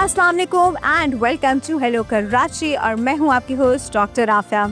अस्सलाम वालेकुम and welcome to hello Karachi और मैं हूं आपकी होस्ट डॉक्टर आफिया।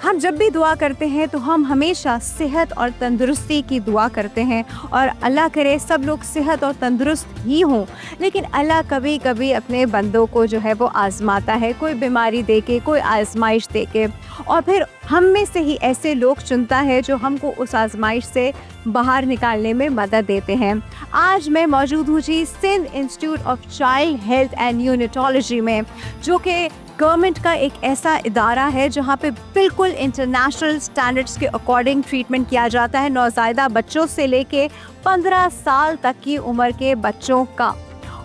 हम जब भी दुआ करते हैं तो हम हमेशा सेहत और तंदुरुस्ती की दुआ करते हैं और अल्लाह करे सब लोग सेहत और तंदुरुस्त ही हों। लेकिन अल्लाह कभी कभी अपने बंदों को जो है वो आजमाता है, कोई बीमारी दे के, कोई आजमाइश दे के, और फिर हम में से ही ऐसे लोग चुनता है जो हमको उस आजमाइश से बाहर निकालने में मदद देते हैं। आज मैं मौजूद हूँ जी Sindh institute of child health and neonatology में, जो कि गवर्नमेंट का एक ऐसा इदारा है जहाँ पे बिल्कुल इंटरनेशनल स्टैंडर्ड्स के अकॉर्डिंग ट्रीटमेंट किया जाता है नौज़ायदा बच्चों से लेके 15 साल तक की उम्र के बच्चों का।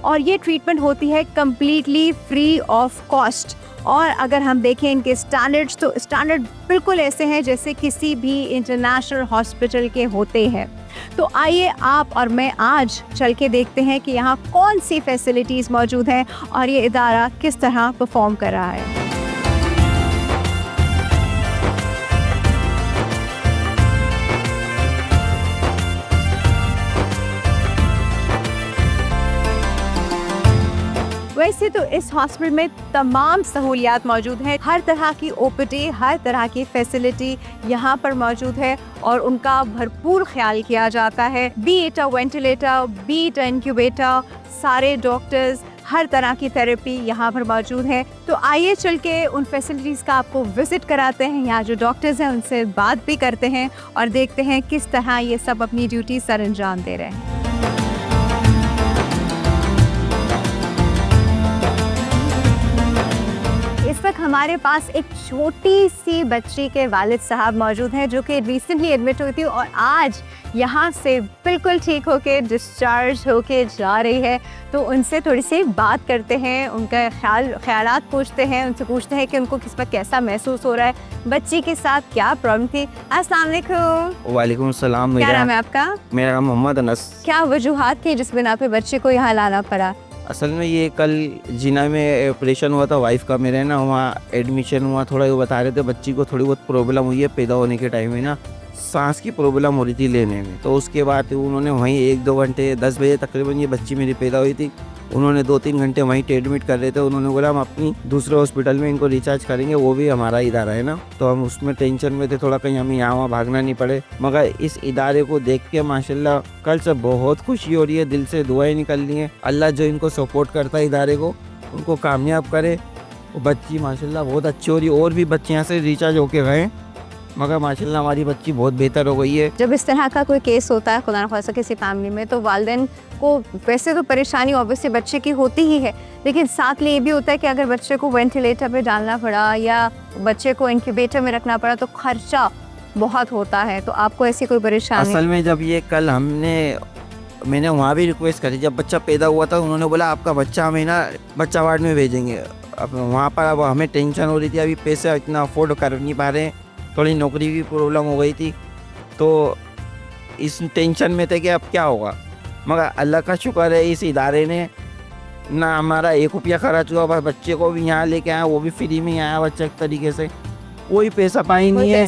और ये ट्रीटमेंट होती है कम्प्लीटली फ्री ऑफ कॉस्ट। और अगर हम देखें इनके स्टैंडर्ड्स, तो स्टैंडर्ड बिल्कुल ऐसे हैं जैसे किसी भी इंटरनेशनल हॉस्पिटल के होते हैं। तो आइए आप और मैं आज चल के देखते हैं कि यहाँ कौन सी फैसिलिटीज़ मौजूद हैं और ये इदारा किस तरह परफॉर्म कर रहा है। वैसे तो इस हॉस्पिटल में तमाम सहूलियात मौजूद हैं, हर तरह की ओपीडी, हर तरह की फैसिलिटी यहाँ पर मौजूद है और उनका भरपूर ख्याल किया जाता है। B it a ventilator, B it a incubator, सारे डॉक्टर्स, हर तरह की थेरेपी यहाँ पर मौजूद है। तो आइए चल के उन फैसिलिटीज़ का आपको विज़िट कराते हैं, यहाँ जो डॉक्टर्स हैं उनसे बात भी करते हैं और देखते हैं किस तरह ये सब अपनी ड्यूटी सर अंजाम दे रहे हैं। इस वक्त हमारे पास एक छोटी सी बच्ची के वालिद साहब मौजूद हैं जो कि रिसेंटली एडमिट हुई थी और आज यहाँ से बिल्कुल ठीक होके डिस्चार्ज होके जा रही है। तो उनसे थोड़ी सी बात करते हैं, उनका ख्यालात पूछते हैं, उनसे पूछते हैं कि उनको किस वक्त कैसा महसूस हो रहा है, बच्ची के साथ क्या प्रॉब्लम थी। अस्सलाम वालेकुम। वालेकुम सलाम। क्या नाम है आपका? मेरा नाम मोहम्मद अनस। क्या वजूहात थी जिस बिना पे बच्चे को यहाँ लाना पड़ा? असल में ये कल जिना में ऑपरेशन हुआ था वाइफ का मेरे ना, वहाँ एडमिशन हुआ। थोड़ा ये बता रहे थे बच्ची को थोड़ी बहुत प्रॉब्लम हुई है पैदा होने के टाइम में ना, सांस की प्रॉब्लम हो रही थी लेने में। तो उसके बाद उन्होंने वहीं 1-2 घंटे 10 बजे तकरीबन ये बच्ची मेरी पैदा हुई थी, उन्होंने 2-3 घंटे वहीं एडमिट कर रहे थे। उन्होंने बोला हम अपनी दूसरे हॉस्पिटल में इनको रिचार्ज करेंगे, वो भी हमारा इदारा है ना। तो हम उसमें टेंशन में थे थोड़ा, कहीं हमें यहाँ वहाँ भागना नहीं पड़े। मगर इस इदारे को देख के माशाल्लाह कल से बहुत खुशी हो रही है, दिल से दुआएं निकल रही हैं। अल्लाह जो इनको सपोर्ट करता है इदारे को, उनको कामयाब करे। बच्ची माशाल्लाह बहुत अच्छी हो रही है, और भी बच्चे यहाँ से रिचार्ज होके गए मगर माशाल्लाह हमारी बच्ची बहुत बेहतर हो गई है। जब इस तरह का कोई केस होता है खुदा न खास्ता किसी फैमिली में, तो वालिदैन को वैसे तो परेशानी ऑब्वियसली बच्चे की होती ही है, लेकिन साथ में ये भी होता है कि अगर बच्चे को वेंटिलेटर पे डालना पड़ा या बच्चे को इंक्यूबेटर में रखना पड़ा तो खर्चा बहुत होता है। तो आपको ऐसी कोई परेशानी? असल में जब ये कल मैंने वहाँ भी रिक्वेस्ट करी, जब बच्चा पैदा हुआ था उन्होंने बोला आपका बच्चा हमें ना बच्चा वार्ड में भेजेंगे। अब वहाँ पर अब हमें टेंशन हो रही थी, अभी पैसे इतना अफोर्ड कर नहीं पा रहे हैं, थोड़ी नौकरी की प्रॉब्लम हो गई थी, तो इस टेंशन में थे कि अब क्या होगा। मगर अल्लाह का शुक्र है इस इदारे ने ना हमारा 1 रुपया खर्च हुआ, बस बच्चे को भी यहाँ लेके आया, वो भी फ्री में आया बच्चा एक तरीके से, कोई पैसा पाई नहीं है,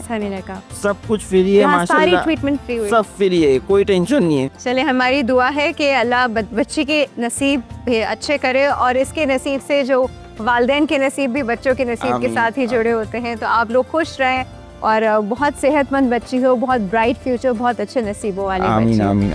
सब कुछ फ्री है माशाल्लाह, ट्रीटमेंट फ्री हुई, सब फ्री है, कोई टेंशन नहीं है। चले हमारी दुआ है कि अल्लाह बच्ची के नसीब भी अच्छे करे और इसके नसीब से जो वालिदैन के नसीब भी बच्चों के नसीब के साथ ही जुड़े होते हैं। तो आप लोग खुश रहें और बहुत सेहतमंद बच्ची हो, बहुत ब्राइट फ्यूचर, बहुत अच्छे नसीबों वाली बच्ची। आमीन।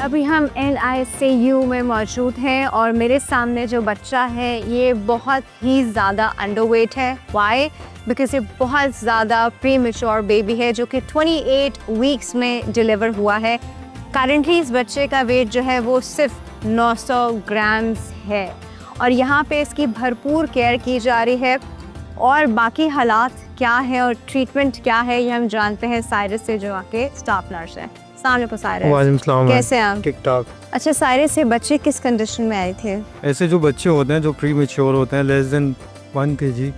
अभी हम LICU में मौजूद हैं और मेरे सामने जो बच्चा है ये बहुत ही ज़्यादा अंडरवेट है। वाई? बिकॉज ये बहुत ज़्यादा प्रीमेच्योर बेबी है जो कि 28 वीक्स में डिलीवर हुआ है। करंटली इस बच्चे का वेट जो है वो सिर्फ 900 ग्राम्स है और यहाँ पे इसकी भरपूर केयर की जा रही है। और बाकी हालात क्या है और ट्रीटमेंट क्या है ये हम जानते हैं साइरस से, जो आके स्टाफ नर्स है। साइरस, कैसे हैं आप? ठीक ठाक। अच्छा साइरस से बच्चे किस कंडीशन में आए थे? ऐसे जो बच्चे होते हैं जो प्री मेच्योर होते हैं लेस देन 1 kg,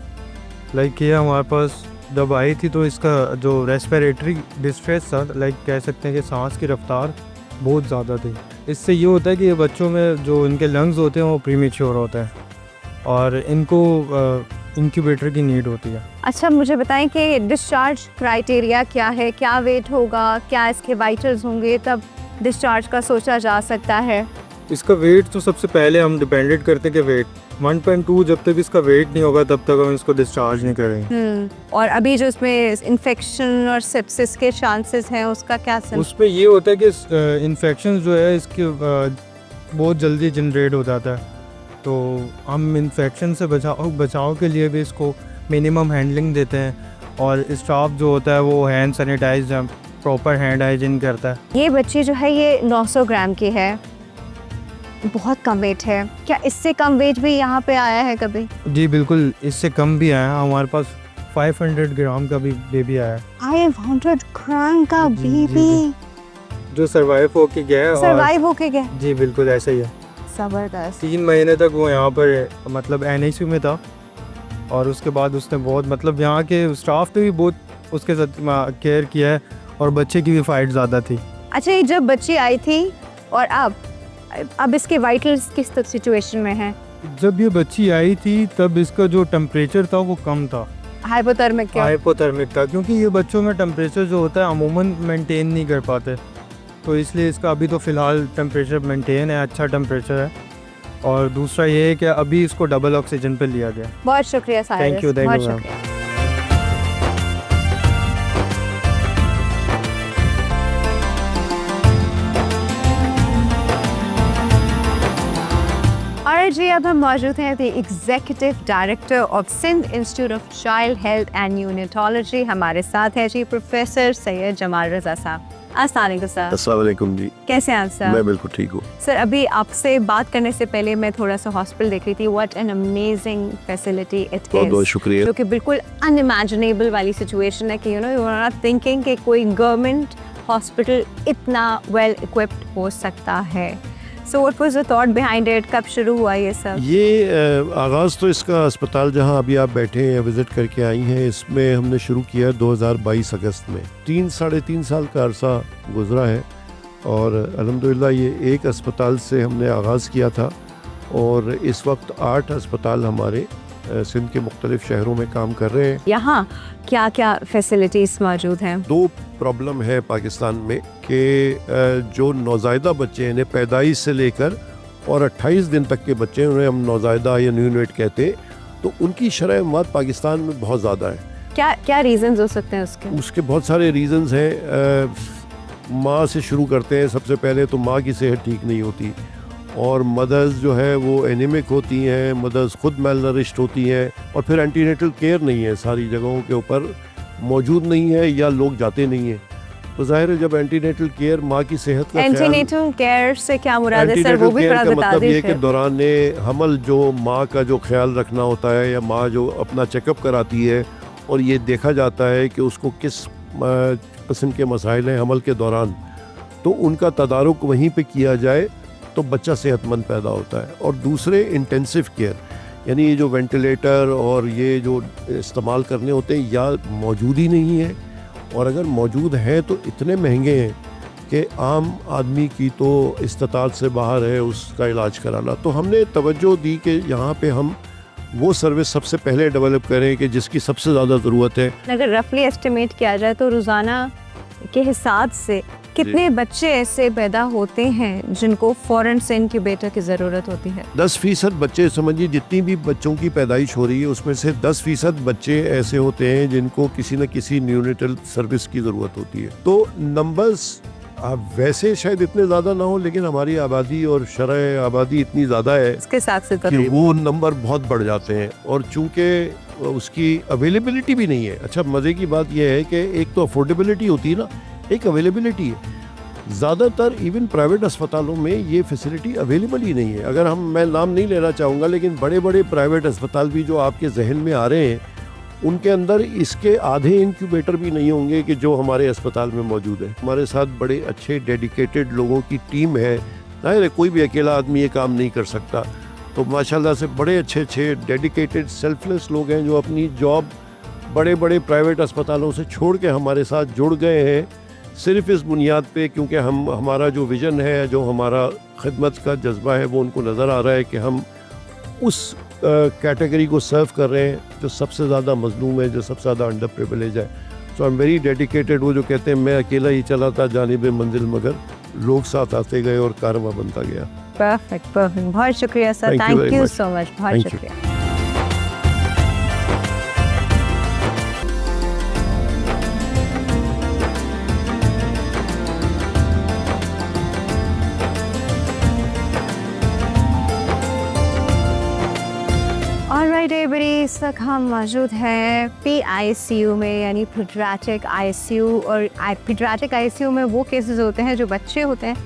लाइक ये हमारे पास जब आई थी तो इसका जो रेस्पिरेटरी डिस्ट्रेस था, लाइक कह सकते हैं कि सांस की रफ्तार बहुत ज़्यादा थी। इससे ये होता है कि ये बच्चों में जो इनके लंग्स होते हैं वो प्री मेच्योर होते हैं और इनको इंक्यूबेटर की नीड होती है। अच्छा मुझे बताएं कि डिस्चार्ज क्राइटेरिया क्या है, क्या वेट होगा, क्या इसके वाइटल्स होंगे, तब डिस्चार्ज का सोचा जा सकता है? इसका वेट तो सबसे पहले हम डिपेंडेंट करते हैं कि वेट 1.2 जब तक इसका वेट नहीं होगा तब तक हम इसको डिस्चार्ज नहीं करेंगे। और अभी जो इसमें इन्फेक्शन और सेप्सिस के चांसेस हैं उसका क्या उसमें ये होता है कि इन्फेक्शन जो है इसके बहुत जल्दी जनरेट हो जाता है, तो हम इन्फेक्शन से बचाव के लिए भी इसको मिनिमम हैंडलिंग देते हैं, और स्टाफ जो होता है वो hand sanitise proper hand hygiene करता है। ये बच्ची जो है ये 900 ग्राम की है, बहुत कम वेट है। क्या इससे कम वेट भी यहाँ पे आया है कभी? जी बिल्कुल, इससे कम भी आया, हमारे पास 500 ग्राम का भी बेबी आया है। 500 ग्राम का जी, जी, बेबी जो सर्वाइव होके गया है। सरवाइव होके गया? जी बिल्कुल ऐसा ही है। जबरदस्त। 3 महीने तक वो यहाँ पर मतलब NICU में था, और उसके बाद उसने बहुत मतलब यहाँ के स्टाफ ने भी बहुत उसके साथ केयर किया है, और बच्चे की भी फाइट ज़्यादा थी। अच्छा ये जब बच्ची आई थी और अब इसके वाइटल्स किस सिचुएशन में हैं? जब ये बच्ची आई थी तब इसका जो टेम्परेचर था वो कम था, हाइपोथर्मिक क्या? हाइपोथर्मिक था, क्योंकि ये बच्चों में टेम्परेचर जो होता है अमूमन मेंटेन नहीं कर पाते, तो इसलिए इसका अभी तो फ़िलहाल टेम्परेचर मेंटेन है, अच्छा टेम्परेचर है। और दूसरा ये है कि अभी इसको डबल ऑक्सीजन पे लिया गया। बहुत शुक्रिया साहिर, Thank you, thank बहुत you, ma'am. शुक्रिया। और जी अब हम मौजूद हैं the executive director of Sindh institute of child health and neonatology. हमारे साथ है जी प्रोफेसर सैयद जमाल रज़ा साहब। अस्सलाम वालेकुम सर। अस्सलाम वालेकुम जी। कैसे हैं आप सर? मैं बिल्कुल ठीक हूँ सर अभी आपसे बात करने से पहले मैं थोड़ा सा हॉस्पिटल देख रही थी। What an amazing facility it बहुत बहुत इज, शुक्रिया। जो कि बिल्कुल अनइमेजिनेबल वाली सिचुएशन है कि you know you are not thinking कि कोई गवर्नमेंट हॉस्पिटल इतना वेल इक्विप्ड हो सकता है। So what was the thought behind it? कब शुरू हुआ ये सब? ये आगाज़ तो इसका अस्पताल जहाँ अभी आप बैठे हैं विज़िट करके आई हैं, इसमें हमने शुरू किया 2022 अगस्त में। 3-3.5 साल का अरसा गुजरा है, और अल्हम्दुलिल्लाह ये एक अस्पताल से हमने आगाज़ किया था, और इस वक्त 8 अस्पताल हमारे सिंध के मुख्तलिफ शहरों में काम कर रहे हैं। यहाँ क्या क्या फैसिलिटीज़ मौजूद हैं? 2 प्रॉब्लम है पाकिस्तान में कि जो नौज़ायदा बच्चे हैं, इन्हें पैदाइश से लेकर और 28 दिन तक के बच्चे, उन्हें हम नौज़ायदा या न्यूनेट कहते हैं, तो उनकी शरह मौत पाकिस्तान में बहुत ज़्यादा है। क्या क्या रीजंस हो सकते हैं उसके? उसके बहुत सारे रीज़न्स हैं। माँ से शुरू करते हैं। सबसे पहले तो माँ की सेहत ठीक नहीं होती, और मदर्स जो है वो एनीमिक होती हैं, मदर्स खुद मेलनरिश्ड होती हैं, और फिर एंटीनेटल केयर नहीं है, सारी जगहों के ऊपर मौजूद नहीं है या लोग जाते नहीं हैं। तो जाहिर है जब एंटीनेटल केयर, माँ की सेहत का एंटीनेटल केयर से क्या मुराद है सर? वो भी थोड़ा बता मतलब ये दीजिए। कि दौरान हमल जो माँ का जो ख्याल रखना होता है, या माँ जो अपना चेकअप कराती है, और ये देखा जाता है कि उसको किस किस्म के मसाइल हैं हमल के दौरान, तो उनका तदारुक वहीं पे किया जाए तो बच्चा सेहतमंद पैदा होता है। और दूसरे इंटेंसिव केयर, यानी ये जो वेंटिलेटर और ये जो इस्तेमाल करने होते हैं या मौजूद ही नहीं है, और अगर मौजूद हैं तो इतने महंगे हैं कि आम आदमी की तो इस्तात से बाहर है उसका इलाज कराना। तो हमने तवज्जो दी कि यहाँ पे हम वो सर्विस सबसे पहले डेवलप करें कि जिसकी सबसे ज़्यादा ज़रूरत है। अगर रफली एस्टिमेट किया जाए तो रोज़ाना के हिसाब से कितने बच्चे ऐसे पैदा होते हैं जिनको फ़ौरन से इनक्यूबेटर की ज़रूरत होती है? 10% बच्चे, समझिए जितनी भी बच्चों की पैदाइश हो रही है उसमें से 10% बच्चे ऐसे होते हैं जिनको किसी न किसी न्यूनेटल सर्विस की ज़रूरत होती है। तो नंबर्स वैसे शायद इतने ज़्यादा ना हो, लेकिन हमारी आबादी और शरह आबादी इतनी ज़्यादा है इसके साथ से कि वो नंबर बहुत बढ़ जाते हैं, और चूँकि उसकी अवेलेबिलिटी भी नहीं है। अच्छा, मज़े की बात यह है कि एक तो अफोर्डेबिलिटी होती है ना, एक अवेलेबिलिटी है। ज़्यादातर इवन प्राइवेट अस्पतालों में ये फैसिलिटी अवेलेबल ही नहीं है। अगर मैं नाम नहीं लेना चाहूँगा, लेकिन बड़े बड़े प्राइवेट अस्पताल भी जो आपके जहन में आ रहे हैं, उनके अंदर इसके आधे इंक्यूबेटर भी नहीं होंगे कि जो हमारे अस्पताल में मौजूद है। हमारे साथ बड़े अच्छे डेडिकेटेड लोगों की टीम है। जाहिर है कोई भी अकेला आदमी ये काम नहीं कर सकता, तो माशाल्लाह से बड़े अच्छे डेडिकेटेड सेल्फलेस लोग हैं जो अपनी जॉब बड़े बड़े प्राइवेट अस्पतालों से छोड़ के हमारे साथ जुड़ गए हैं, सिर्फ इस बुनियाद पे क्योंकि हमारा जो विज़न है, जो हमारा खिदमत का जज्बा है, वो उनको नज़र आ रहा है कि हम उस कैटेगरी को सर्व कर रहे हैं जो सबसे ज़्यादा मजलूम है, जो सबसे ज़्यादा अंडर प्रिविलेज है। सो आई एम वेरी डेडिकेटेड। वो जो कहते हैं मैं अकेला ही चला था जानिब मंजिल, मगर लोग साथ आते गए और कारवां बनता गया। परफेक्ट परफेक्ट, बहुत शुक्रिया sir, Thank you thank very you much. So much, बहुत Thank you. शुक्रिया। ऑलराइट एवरीबॉडी, इस वक्त हम मौजूद हैं PICU में, यानी पीडियाट्रिक ICU। और पीडियाट्रिक ICU में वो केसेस होते हैं जो बच्चे होते हैं,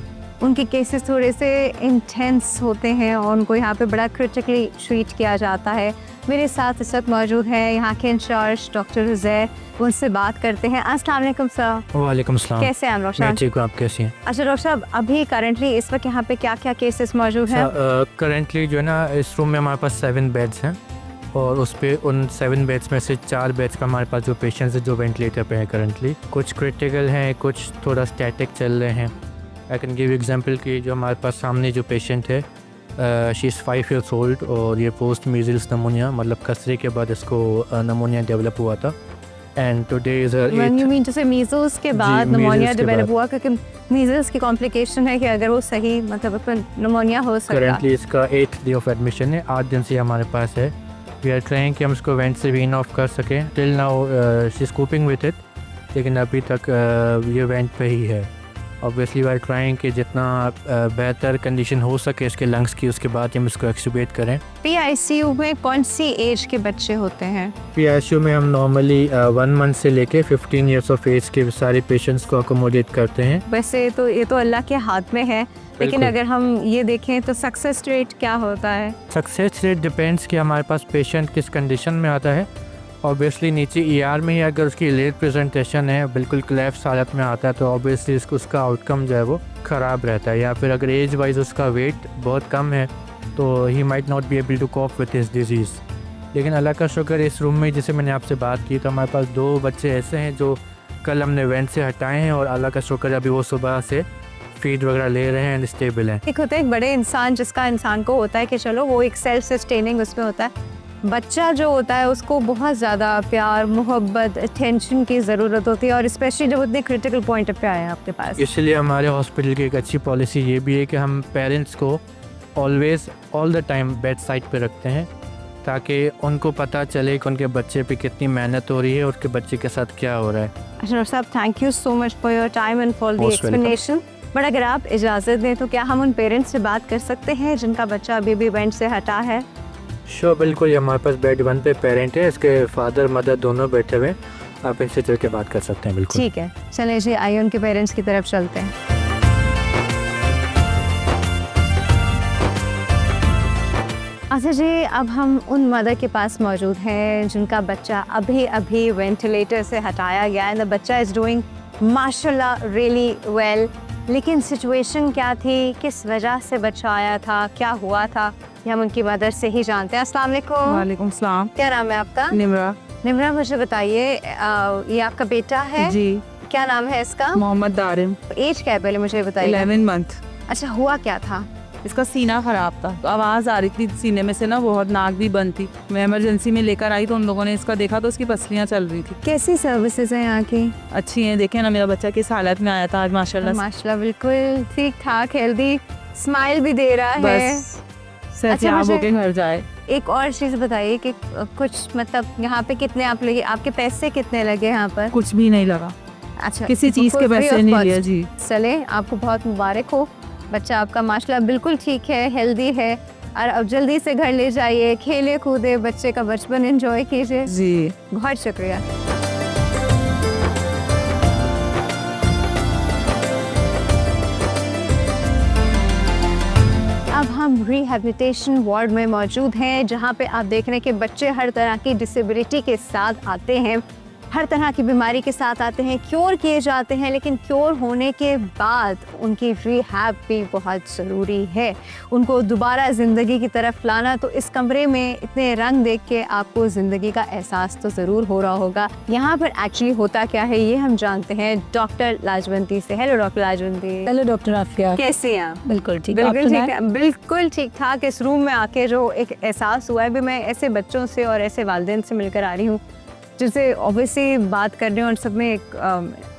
उनके केसेस थोड़े से इंटेंस होते हैं और उनको यहाँ पे बड़ा क्रिटिकली ट्रीट किया जाता है। मेरे साथ इस वक्त मौजूद है यहाँ के इंचार्ज डॉक्टर उज़ैर, उनसे बात करते हैं। अस्सलाम वालेकुम सर। वालेकुम सलाम। कैसे हैं डॉक्टर मैं साहब? ठीक हूँ, आप कैसी हैं? अच्छा डॉक्टर साहब, अभी करंटली इस वक्त यहाँ पे क्या क्या केसेस मौजूद हैं? करंटली जो है ना, इस रूम में हमारे पास 7 बेड्स हैं और उस पे उन 7 बेड्स में से 4 बेड्स का हमारे पास जो पेशेंट्स हैं जो वेंटिलेटर पे हैं करंटली। कुछ क्रिटिकल हैं, कुछ थोड़ा स्टैटिक चल रहे हैं। आई कैन गिव एग्जांपल कि जो हमारे पास सामने जो पेशेंट है, शी इज़ 5 years old और ये पोस्ट मीजल्स नमोनिया, मतलब खसरे के बाद इसको नमोनिया डेवलप हुआ था। And today is When you mean to say measles के बाद measles निमोनिया के डेवलप बाद। हुआ, क्योंकि measles की कॉम्प्लिकेशन है कि अगर वो सही मतलब अपन निमोनिया हो सकता है। करंटली इसका 8th डे ऑफ एडमिशन है, 8 दिन से हमारे पास है। वी आर ट्राइंग कि हम इसको वेंट से वीन ऑफ कर सकें। Till now she is coping with it, लेकिन अभी तक ये वेंट पे ही है। ऑब्वियसली वी आर ट्राइंग कि जितना बेहतर कंडीशन हो सके इसके लंग्स की, उसके बाद हम इसको एक्सुबेट करें। PICU में कौन सी एज के बच्चे होते हैं? PICU में हम नॉर्मली 1 month से लेके 15 years ऑफ एज के सारे पेशेंट्स को अकोमोडेट करते हैं। वैसे तो ये तो अल्लाह के हाथ में है, लेकिन बिल्कुल। अगर हम ये देखें तो सक्सेस रेट क्या होता है? सक्सेस रेट डिपेंड्स कि हमारे पास पेशेंट किस कंडीशन में आता है। ऑब्वियसली नीचे ER में ही अगर उसकी लेट प्रेजेंटेशन है, बिल्कुल क्लैप्स हालत में आता है, तो ऑब्वियसली उसका आउटकम जो है वो ख़राब रहता है। या फिर अगर एज वाइज उसका वेट बहुत कम है तो he might not be able to cope with his disease. लेकिन अल्लाह का शुक्र, इस रूम में जैसे मैंने आपसे बात की तो हमारे पास 2 बच्चे ऐसे हैं जो कल हमने वेंट से हटाए हैं और अल्लाह का शुक्र अभी वो सुबह से फीड वगैरह ले रहे हैं एंड स्टेबल हैं। एक होता है एक बड़े इंसान, जिसका इंसान को होता है कि चलो वो एक सेल्फ सस्टेनिंग उसमें होता है। बच्चा जो होता है उसको बहुत ज़्यादा प्यार, मोहब्बत, अटेंशन की ज़रूरत होती है, और स्पेशली जब उतने क्रिटिकल पॉइंट पे आए हैं आपके पास। इसलिए हमारे हॉस्पिटल की एक अच्छी पॉलिसी ये भी है कि हम पेरेंट्स को always all the time bed side पे रखते हैं, ताकि उनको पता चले कि उनके बच्चे पे कितनी मेहनत हो रही है और उनके बच्चे के साथ क्या हो रहा है। अच्छा डॉक्टर साहब, thank you so much for your time and for the Most welcome. Explanation. But अगर आप इजाज़त दें तो क्या हम उन पेरेंट्स से बात कर सकते हैं जिनका बच्चा अभी भी वेंट से हटा है? श्योर, बिल्कुल। ये हमारे पास बेड 1 पे पेरेंट है, इसके फादर मदर दोनों बैठे हुए हैं, आप इनसे चल के बात कर सकते हैं। बिल्कुल ठीक है, चले जी, आइए उनके पेरेंट्स की तरफ चलते हैं। अच्छा जी, अब हम उन मदर के पास मौजूद हैं जिनका बच्चा अभी अभी वेंटिलेटर से हटाया गया है। द बच्चा इज़ डूइंग माशाल्लाह रियली वेल, लेकिन सिचुएशन क्या थी, किस वजह से बच्चा आया था, क्या हुआ था, ये हम उनकी मदर से ही जानते हैं। अस्सलाम वालेकुम। वालेकुम सलाम। क्या नाम है आपका? निमरा। निमरा, मुझे बताइए, ये आपका बेटा है? जी। क्या नाम है इसका? मोहम्मद दारिम। एज क्या है पहले मुझे बताइए। 11 मंथ। अच्छा, हुआ क्या था? इसका सीना खराब था, तो आवाज़ आ रही थी सीने में से ना, बहुत नाक भी बंद थी। मैं इमरजेंसी में लेकर आई तो उन लोगों ने इसका देखा तो उसकी पसलियाँ चल रही थी। कैसी सर्विसेज हैं यहाँ की? अच्छी हैं, देखें ना मेरा बच्चा किस हालत में आया था आज माशाल्लाह से। माशाल्लाह बिल्कुल ठीक ठाक, हेल्दी, स्माइल भी दे रहा है। बस सेहतियाब मुझे- होके घर जाए। एक और चीज़ बताइए कि कुछ मतलब यहाँ पे कितने आप लगे, आपके पैसे कितने लगे यहाँ पर? कुछ भी नहीं लगा, अच्छा, किसी चीज़ के free पैसे of नहीं cost। लिए जी। चले, आपको बहुत मुबारक हो, बच्चा आपका माशाल्लाह बिल्कुल ठीक है, हेल्दी है, और अब जल्दी से घर ले जाइए, खेले कूदे, बच्चे का बचपन एंजॉय कीजिए। जी बहुत शुक्रिया। अब हम रिहैबिलिटेशन वार्ड में मौजूद हैं, जहां पे आप देख रहे हैं कि बच्चे हर तरह की डिसेबिलिटी के साथ आते हैं। हर तरह की बीमारी के साथ आते हैं, क्योर किए जाते हैं, लेकिन क्योर होने के बाद उनकी रिहैब भी बहुत ज़रूरी है। उनको दोबारा ज़िंदगी की तरफ लाना, तो इस कमरे में इतने रंग देख के आपको ज़िंदगी का एहसास तो ज़रूर हो रहा होगा। यहाँ पर एक्चुअली होता क्या है ये हम जानते हैं डॉक्टर लाजवंती से। Hello doctor Lajwanti. Hello doctor Afia. कैसे हैं आप? बिल्कुल ठीक। बिल्कुल ठीक है, बिल्कुल ठीक ठाक। इस रूम में आके जो एक एहसास हुआ है, भी मैं ऐसे बच्चों से और ऐसे वालिदैन से मिलकर आ रही हूँ जिससे ऑब्वियसली बात कर रहे हैं और सब में एक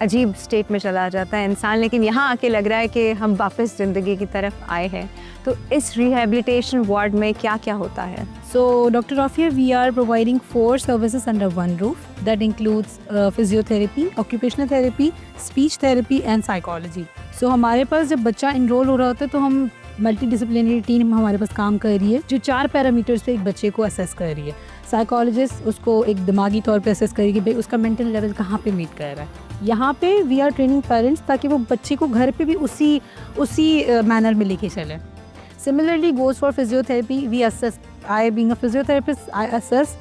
अजीब स्टेट में चला जाता है इंसान, लेकिन यहाँ आके लग रहा है कि हम वापस ज़िंदगी की तरफ आए हैं। तो इस रिहेबिलिटेशन वार्ड में क्या क्या होता है? So Dr. Afia, we are providing 4 services under one roof. That includes physiotherapy, occupational therapy, speech therapy and psychology. So हमारे पास जब बच्चा इनरोल हो रहा होता है तो हम मल्टी डिसिप्लिनरी टीम हमारे पास काम कर रही है जो 4 पैरामीटर्स पे एक बच्चे को असेस कर रही है। साइकोलॉजिस्ट उसको एक दिमागी तौर पे असेस करेगी भाई उसका मेंटल लेवल कहाँ पे मीट कर रहा है। यहाँ पे वी आर ट्रेनिंग पेरेंट्स ताकि वो बच्चे को घर पे भी उसी मैनर में लेके चलें। Similarly goes for physiotherapy. We assess. I being a physiotherapist, I assess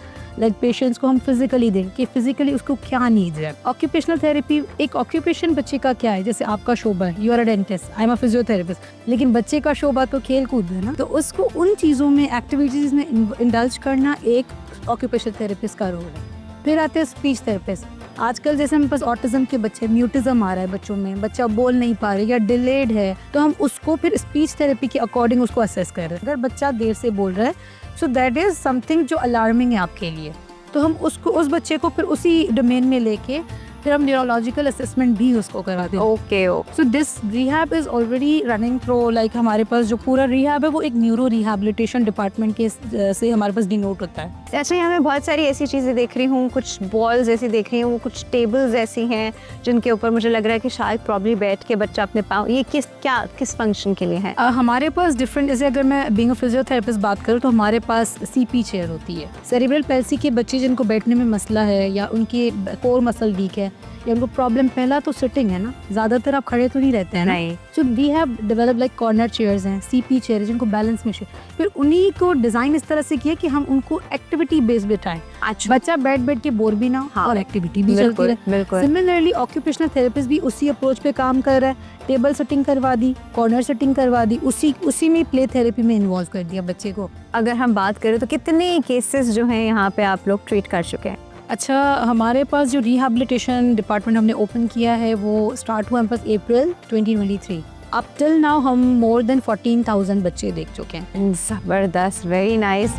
like patients को हम physically दें कि physically उसको क्या needs है। Occupational therapy एक occupation बच्चे का क्या है, जैसे आपका शोबा है, you are a dentist, I am a physiotherapist, लेकिन बच्चे का शोबा तो खेल कूद है ना, तो उसको उन चीज़ों में एक्टिविटीज़ में इंडल्ज करना एक occupational therapist का रोल है। फिर आते हैं स्पीच थेरेपिस्ट। आजकल जैसे हमारे पास ऑटिज्म के बच्चे, म्यूटिज्म आ रहा है बच्चों में, बच्चा बोल नहीं पा रहा या डिलेड है, तो हम उसको फिर स्पीच थेरेपी के अकॉर्डिंग उसको असेस कर रहे हैं। अगर बच्चा देर से बोल रहा है सो दैट इज़ समथिंग जो अलार्मिंग है आपके लिए, तो हम उसको उस बच्चे को फिर उसी डोमेन में लेके फिर हम न्यूरोलॉजिकल असेसमेंट भी उसको करवाते हैं। Okay so this rehab is already running through, like हमारे पास जो पूरा रिहैब है वो एक न्यूरो रिहैबिलिटेशन डिपार्टमेंट के से हमारे पास डिनोट होता है। अच्छा, यहाँ मैं बहुत सारी ऐसी चीज़ें देख रही हूँ, कुछ बॉल्स ऐसी देख रही हूँ, कुछ टेबल्स ऐसी हैं जिनके ऊपर मुझे लग रहा है कि शायद प्रॉब्ली बैठ के बच्चा अपने पाँव, ये किस फंक्शन के लिए है? हमारे पास डिफरेंट, जैसे अगर मैं बीइंग अ फिजियोथेरेपिस्ट बात करूँ तो हमारे पास सीपी चेयर होती है। सेरिब्रल पैल्सी के बच्चे जिनको बैठने में मसला है या उनकी कोर मसल वीक है या उनको प्रॉब्लम, पहला तो सिटिंग है ना, ज़्यादातर आप खड़े तो नहीं रहते हैं ना, नहीं। So we have develop like corner chairs हैं, सीपी चेयर जिनको बैलेंस में फिर उन्हीं को डिज़ाइन इस तरह से किया कि हम उनको एक्टिविटी बेस्ड बिठाएं। अच्छा, बच्चा बैठ के बोर भी ना हो और एक्टिविटी भी चलती रहे। बिल्कुल। सिमिलरली ऑक्यूपेशनल थेरेपिस्ट भी उसी अप्रोच पे काम कर रहा है। टेबल सेटिंग करवा दी, कॉर्नर सेटिंग करवा दी, उसी में प्ले थेरेपी में इन्वॉल्व कर दिया बच्चे को। अगर हम बात करें तो कितने केसेस जो हैं यहाँ पे आप लोग ट्रीट कर चुके हैं? अच्छा, हमारे पास जो रिहैबिलिटेशन डिपार्टमेंट हमने ओपन किया है वो स्टार्ट हुआ हमारे पास अप्रैल 2023। अप टिल नाउ हम मोर देन 14,000 बच्चे देख चुके हैं। ज़बरदस्त, वेरी नाइस।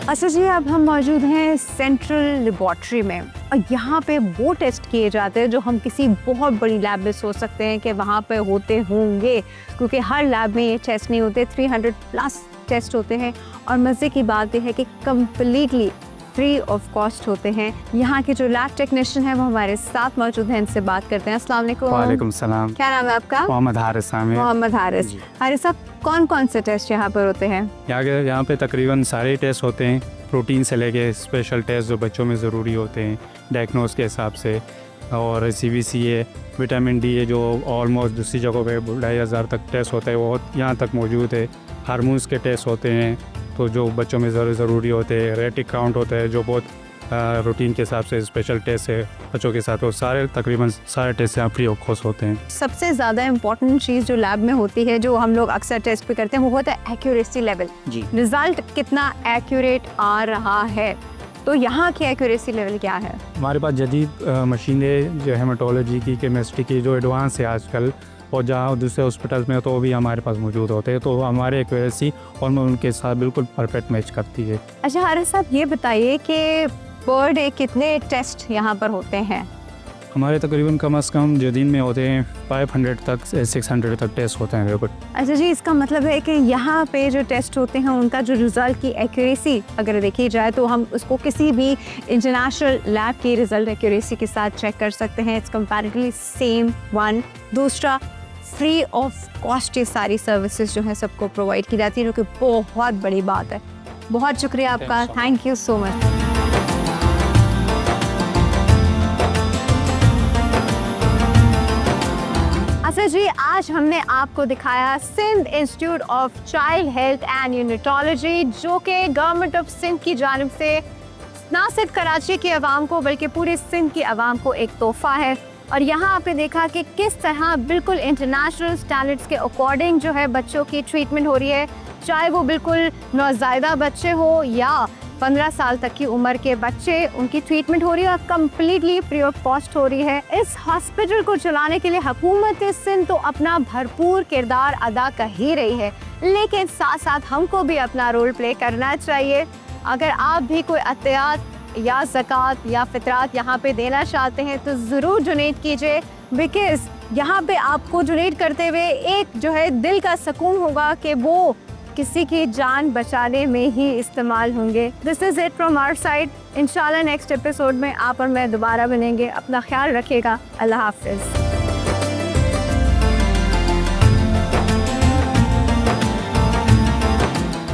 अच्छा जी, अब हम मौजूद हैं सेंट्रल लेबॉर्ट्री में और यहाँ पे वो टेस्ट किए जाते हैं जो हम किसी बहुत बड़ी लैब में सोच सकते हैं कि वहाँ पे होते होंगे, क्योंकि हर लैब में ये टेस्ट नहीं होते। 300+ टेस्ट होते हैं और मज़े की बात यह है कि कम्प्लीटली फ्री ऑफ कॉस्ट होते हैं। यहाँ के जो लैब टेक्नीशियन हैं वो हमारे साथ मौजूद हैं, इनसे बात करते हैं। अस्सलाम वालेकुम। वालेकुम सलाम। क्या नाम है आपका? मोहम्मद हारिस साहब। मोहम्मद हारिस। हारिस साहब, कौन कौन से टेस्ट यहाँ पर होते हैं? यहाँ पे तकरीबन सारे टेस्ट होते हैं, प्रोटीन से लेके स्पेशल टेस्ट जो बच्चों में ज़रूरी होते हैं डायग्नोस के हिसाब से, और CBC है, विटामिन D है जो ऑलमोस्ट दूसरी जगहों पे 2,500 तक टेस्ट होता है, वो यहाँ तक मौजूद है। हार्मोन्स के टेस्ट होते हैं तो जो बच्चों में ज़रूरी होते हैं। रेटिक काउंट होता है जो बहुत रूटीन के हिसाब से स्पेशल टेस्ट है बच्चों के साथ, और तकरीबन सारे टेस्ट यहाँ फ्री ऑफ कॉस्ट होते हैं। सबसे ज़्यादा इम्पोर्टेंट चीज़ जो लैब में होती है, जो हम लोग अक्सर टेस्ट पे करते हैं, वो होता है एक्यूरेसी लेवल। जी। रिजल्ट कितना एक्यूरेट आ रहा है, तो यहाँ की एक्यूरेसी लेवल क्या है? हमारे पास जदीद मशीनें जो हेमाटोलॉजी की, केमिस्ट्री की जो एडवांस है आजकल, और जहाँ दूसरे हॉस्पिटल्स में तो भी हमारे पास मौजूद होते हैं, तो हमारे एक्यूरेसी और उनके साथ बिल्कुल परफेक्ट मैच करती है। अच्छा हारिस साहब, ये बताइए कि पर डे कितने टेस्ट यहाँ पर होते हैं? हमारे तकरीबन कम से कम जो दिन में होते हैं 500 तक 600 तक टेस्ट होते हैं बिल्कुल। अच्छा जी, इसका मतलब है कि यहाँ पे जो टेस्ट होते हैं उनका जो रिज़ल्ट की एक्यूरेसी अगर देखी जाए तो हम उसको किसी भी इंटरनेशनल लैब की रिज़ल्ट एक्यूरेसी के साथ चेक कर सकते हैं। It's comparatively same one. दूसरा, फ्री ऑफ कॉस्ट ये सारी सर्विसेज जो है सबको प्रोवाइड की जाती है, जो कि बहुत बड़ी बात है। बहुत शुक्रिया आपका, थैंक यू सो मच। अच्छा डॉक्टर जी, आज हमने आपको दिखाया Sindh institute of child health and neonatology, जो कि गवर्नमेंट ऑफ सिंध की जानिब से ना सिर्फ कराची की आवाम को बल्कि पूरे सिंध की आवाम को एक तोहफ़ा है। और यहाँ आपने देखा कि किस तरह बिल्कुल इंटरनेशनल स्टैंडर्ड्स के अकॉर्डिंग जो है बच्चों की ट्रीटमेंट हो रही है, चाहे वो बिल्कुल नौज़ायदा बच्चे हो या 15 साल तक की उम्र के बच्चे, उनकी ट्रीटमेंट हो रही है और कम्प्लीटली फ्री ऑफ कॉस्ट हो रही है। इस हॉस्पिटल को चलाने के लिए हुकूमत सिंध तो अपना भरपूर किरदार अदा कर ही रही है, लेकिन साथ साथ हमको भी अपना रोल प्ले करना चाहिए। अगर आप भी कोई अतियात या ज़कात या फितरात यहाँ पे देना चाहते हैं तो ज़रूर डोनेट कीजिए, बिकॉज़ यहाँ पे आपको डोनेट करते हुए एक जो है दिल का सुकून होगा कि वो किसी की जान बचाने में ही इस्तेमाल होंगे। This is it from our side. इंशाल्लाह नेक्स्ट एपिसोड में आप और मैं दोबारा बनेंगे। अपना ख्याल रखिएगा। अल्लाह हाफ़िज़।